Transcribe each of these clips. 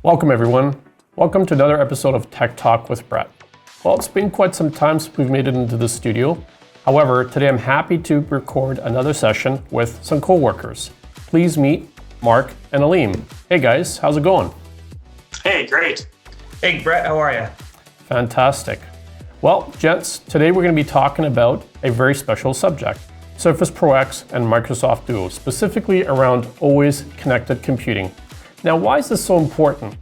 Welcome everyone. Welcome to another episode of Tech Talk with Brett. Well, it's been quite some time since we've made it into the studio. However, today I'm happy to record another session with some co-workers. Please meet Mark and Aleem. Hey guys, how's it going? Hey, great. Hey Brett, how are you? Fantastic. Well, gents, today we're going to be talking about a very special subject, Surface Pro X and Microsoft Duo, specifically around always connected computing. Now, why is this so important?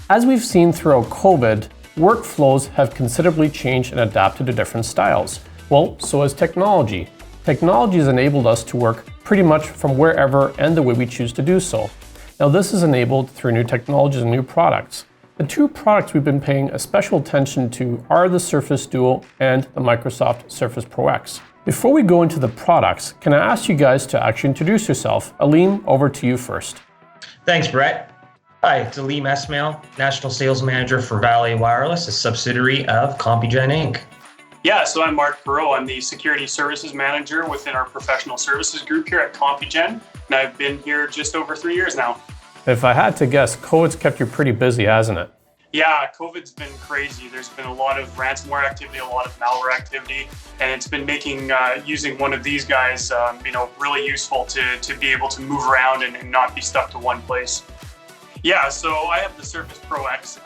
As we've seen throughout COVID, workflows have considerably changed and adapted to different styles. Well, so has technology. Technology has enabled us to work pretty much from wherever and the way we choose to do so. Now, this is enabled through new technologies and new products. The two products we've been paying a special attention to are the Surface Duo and the Microsoft Surface Pro X. Before we go into the products, can I ask you guys to actually introduce yourself? Aleem, over to you first. Thanks, Brett. Hi, it's Aleem Esmail, National Sales Manager for Valet Wireless, a subsidiary of CompuGen Inc. Yeah, so I'm Mark Perot. I'm the Security Services Manager within our professional services group here at CompuGen, and I've been here just over 3 years now. If I had to guess, COVID's kept you pretty busy, hasn't it? Yeah, COVID's been crazy. There's been a lot of ransomware activity, a lot of malware activity, and it's been making using one of these guys, really useful to be able to move around and not be stuck to one place. Yeah, so I have the Surface Pro X.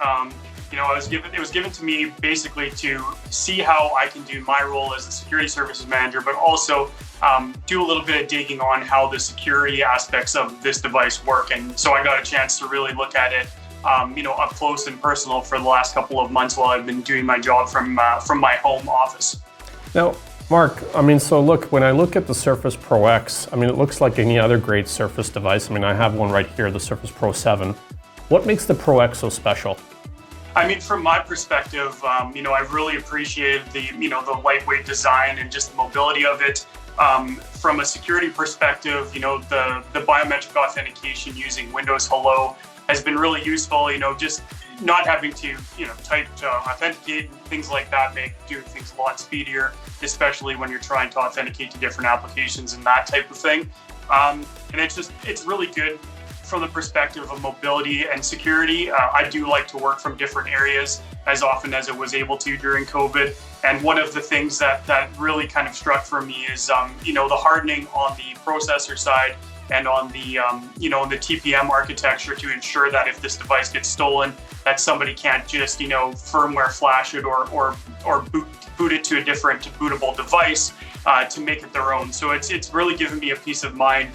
It was given to me basically to see how I can do my role as a security services manager, but also do a little bit of digging on how the security aspects of this device work. And so I got a chance to really look at it, up close and personal for the last couple of months while I've been doing my job from my home office. Now, Mark, when I look at the Surface Pro X, it looks like any other great Surface device. I have one right here, the Surface Pro 7. What makes the Pro X so special? From my perspective, I really appreciated the lightweight design and just the mobility of it. From a security perspective, the biometric authentication using Windows Hello has been really useful. Just not having to, type to authenticate and things like that make doing things a lot speedier, especially when you're trying to authenticate to different applications and that type of thing. And it's really good from the perspective of mobility and security. I do like to work from different areas as often as I was able to during COVID. And one of the things that really kind of struck for me is, the hardening on the processor side and on the, the TPM architecture to ensure that if this device gets stolen, that somebody can't just, firmware flash it or boot it to a different bootable device to make it their own. So it's really given me a peace of mind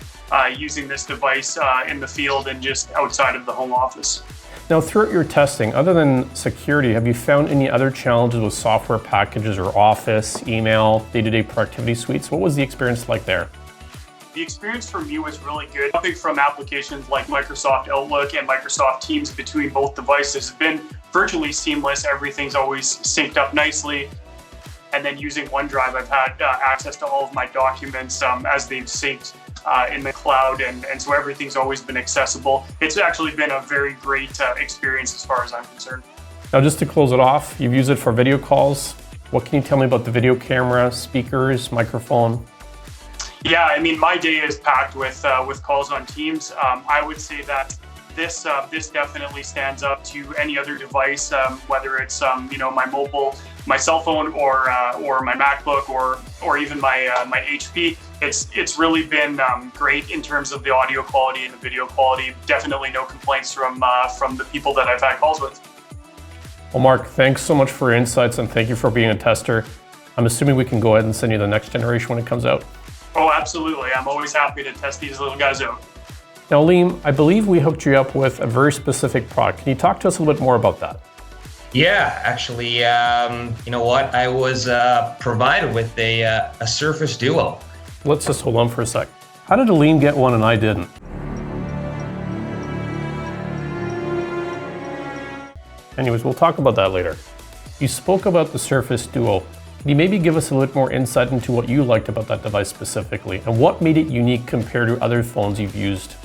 using this device in the field and just outside of the home office. Now, throughout your testing, other than security, have you found any other challenges with software packages or Office, email, day-to-day productivity suites? What was the experience like there? The experience for me was really good. Jumping from applications like Microsoft Outlook and Microsoft Teams between both devices has been virtually seamless. Everything's always synced up nicely. And then using OneDrive, I've had access to all of my documents as they've synced in the cloud, and so everything's always been accessible. It's actually been a very great experience as far as I'm concerned. Now, just to close it off, you've used it for video calls. What can you tell me about the video camera, speakers, microphone? Yeah, my day is packed with calls on Teams. I would say that this definitely stands up to any other device, whether it's my cell phone or my MacBook or even my HP. It's really been great in terms of the audio quality and the video quality. Definitely no complaints from the people that I've had calls with. Well, Mark, thanks so much for your insights and thank you for being a tester. I'm assuming we can go ahead and send you the next generation when it comes out. Oh, absolutely. I'm always happy to test these little guys out. Now, Aleem, I believe we hooked you up with a very specific product. Can you talk to us a little bit more about that? Yeah, actually, you know what? I was provided with a Surface Duo. Let's just hold on for a sec. How did Aleem get one and I didn't? Anyways, we'll talk about that later. You spoke about the Surface Duo. Can you maybe give us a little more insight into what you liked about that device specifically and what made it unique compared to other phones you've used?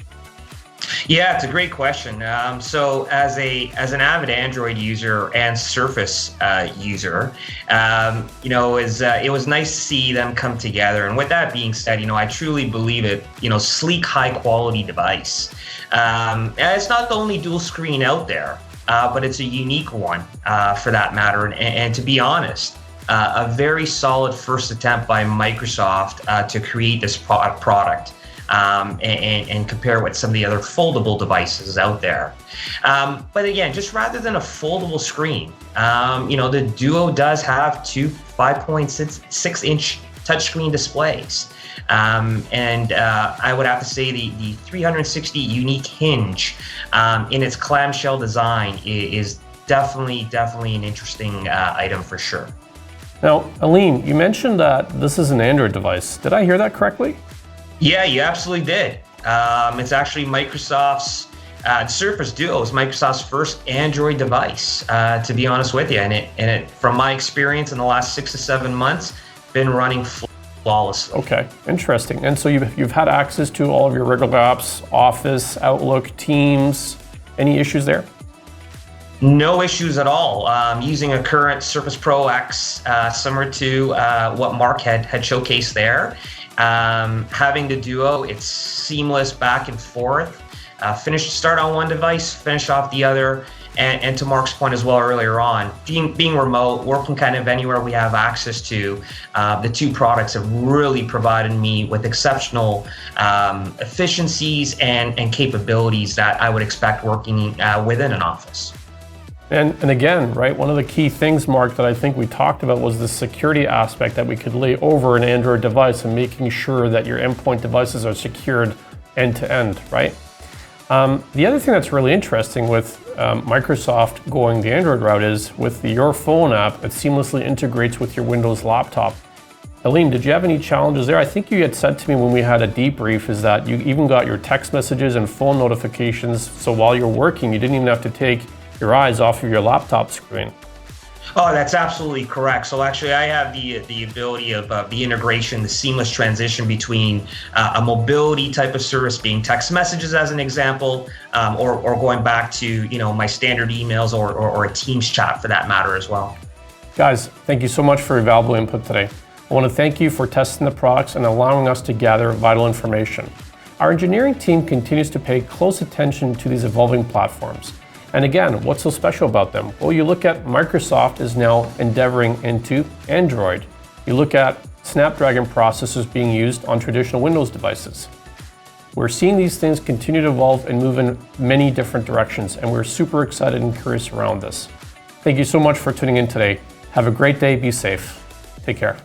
Yeah, it's a great question. So as an avid Android user and Surface user, it was nice to see them come together. And with that being said, I truly believe it. Sleek, high quality device. And it's not the only dual screen out there, but it's a unique one for that matter. And to be honest, a very solid first attempt by Microsoft to create this product. And compare with some of the other foldable devices out there. But again, just rather than a foldable screen, the Duo does have two 5.6-inch touchscreen displays. And I would have to say the 360 unique hinge in its clamshell design is definitely an interesting item for sure. Now, Aline, you mentioned that this is an Android device. Did I hear that correctly? Yeah, you absolutely did. It's actually Microsoft's Surface Duo is Microsoft's first Android device, to be honest with you. And it, from my experience in the last 6 to 7 months, been running flawlessly. Okay, interesting. And so you've had access to all of your regular apps, Office, Outlook, Teams. Any issues there? No issues at all. Using a current Surface Pro X, similar to what Mark had showcased there. Having the Duo, it's seamless back and forth. Start on one device, finish off the other. And to Mark's point as well earlier on, being remote, working kind of anywhere we have access to, the two products have really provided me with exceptional efficiencies and capabilities that I would expect working within an office. And again, right, one of the key things, Mark, that I think we talked about was the security aspect that we could lay over an Android device and making sure that your endpoint devices are secured end to end, right? The other thing that's really interesting with Microsoft going the Android route is with the Your Phone app, it seamlessly integrates with your Windows laptop. Aline, did you have any challenges there? I think you had said to me when we had a debrief is that you even got your text messages and phone notifications, so while you're working, you didn't even have to take your eyes off of your laptop screen. Oh, that's absolutely correct. So actually, I have the ability of the integration, the seamless transition between a mobility type of service, being text messages as an example, or going back to my standard emails or a Teams chat for that matter as well. Guys, thank you so much for your valuable input today. I want to thank you for testing the products and allowing us to gather vital information. Our engineering team continues to pay close attention to these evolving platforms. And again, what's so special about them? Well, you look at Microsoft is now endeavoring into Android. You look at Snapdragon processors being used on traditional Windows devices. We're seeing these things continue to evolve and move in many different directions, and we're super excited and curious around this. Thank you so much for tuning in today. Have a great day, be safe. Take care.